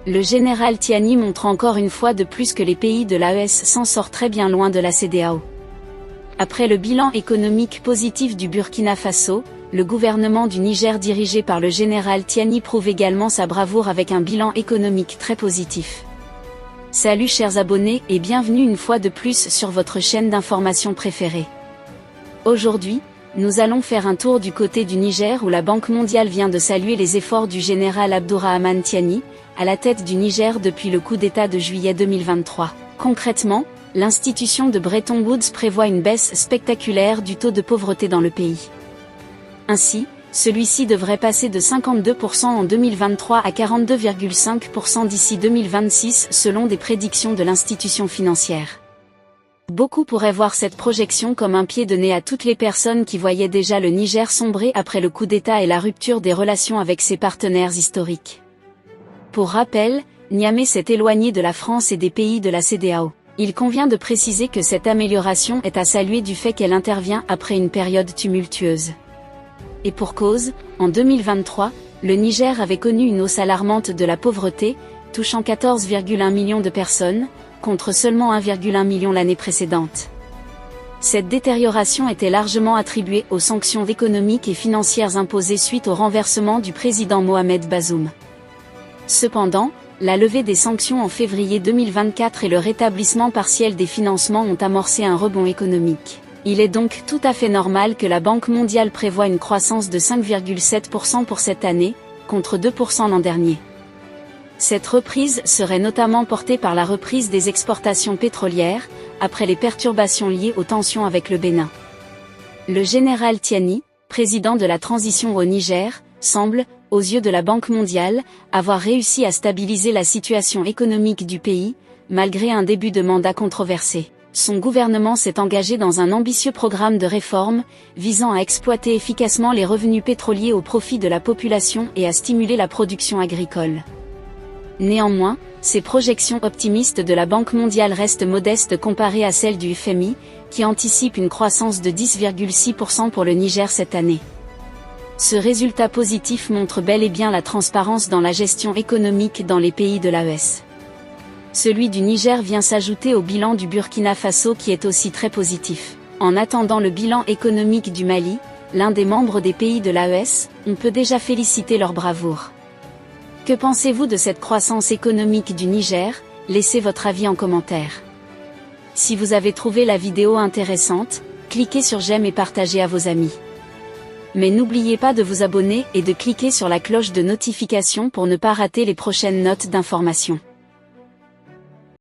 Le général Tiani montre encore une fois de plus que les pays de l'AES s'en sortent très bien loin de la CEDEAO. Après le bilan économique positif du Burkina Faso, le gouvernement du Niger dirigé par le général Tiani prouve également sa bravoure avec un bilan économique très positif. Salut chers abonnés et bienvenue une fois de plus sur votre chaîne d'information préférée. Aujourd'hui, nous allons faire un tour du côté du Niger où la Banque mondiale vient de saluer les efforts du général Abdourahmane Tiani, à la tête du Niger depuis le coup d'État de juillet 2023. Concrètement, l'institution de Bretton Woods prévoit une baisse spectaculaire du taux de pauvreté dans le pays. Ainsi, celui-ci devrait passer de 52% en 2023 à 42,5% d'ici 2026 selon des prédictions de l'institution financière. Beaucoup pourraient voir cette projection comme un pied de nez à toutes les personnes qui voyaient déjà le Niger sombrer après le coup d'État et la rupture des relations avec ses partenaires historiques. Pour rappel, Niamey s'est éloigné de la France et des pays de la CEDEAO. Il convient de préciser que cette amélioration est à saluer du fait qu'elle intervient après une période tumultueuse. Et pour cause, en 2023, le Niger avait connu une hausse alarmante de la pauvreté, touchant 14,1 millions de personnes, contre seulement 1,1 million l'année précédente. Cette détérioration était largement attribuée aux sanctions économiques et financières imposées suite au renversement du président Mohamed Bazoum. Cependant, la levée des sanctions en février 2024 et le rétablissement partiel des financements ont amorcé un rebond économique. Il est donc tout à fait normal que la Banque mondiale prévoie une croissance de 5,7% pour cette année, contre 2% l'an dernier. Cette reprise serait notamment portée par la reprise des exportations pétrolières, après les perturbations liées aux tensions avec le Bénin. Le général Tiani, président de la transition au Niger, semble, aux yeux de la Banque mondiale, avoir réussi à stabiliser la situation économique du pays, malgré un début de mandat controversé. Son gouvernement s'est engagé dans un ambitieux programme de réforme, visant à exploiter efficacement les revenus pétroliers au profit de la population et à stimuler la production agricole. Néanmoins, ces projections optimistes de la Banque mondiale restent modestes comparées à celles du FMI, qui anticipe une croissance de 10,6% pour le Niger cette année. Ce résultat positif montre bel et bien la transparence dans la gestion économique dans les pays de l'AES. Celui du Niger vient s'ajouter au bilan du Burkina Faso qui est aussi très positif. En attendant le bilan économique du Mali, l'un des membres des pays de l'AES, on peut déjà féliciter leur bravoure. Que pensez-vous de cette croissance économique du Niger? Laissez votre avis en commentaire. Si vous avez trouvé la vidéo intéressante, cliquez sur j'aime et partagez à vos amis. Mais n'oubliez pas de vous abonner et de cliquer sur la cloche de notification pour ne pas rater les prochaines notes d'information.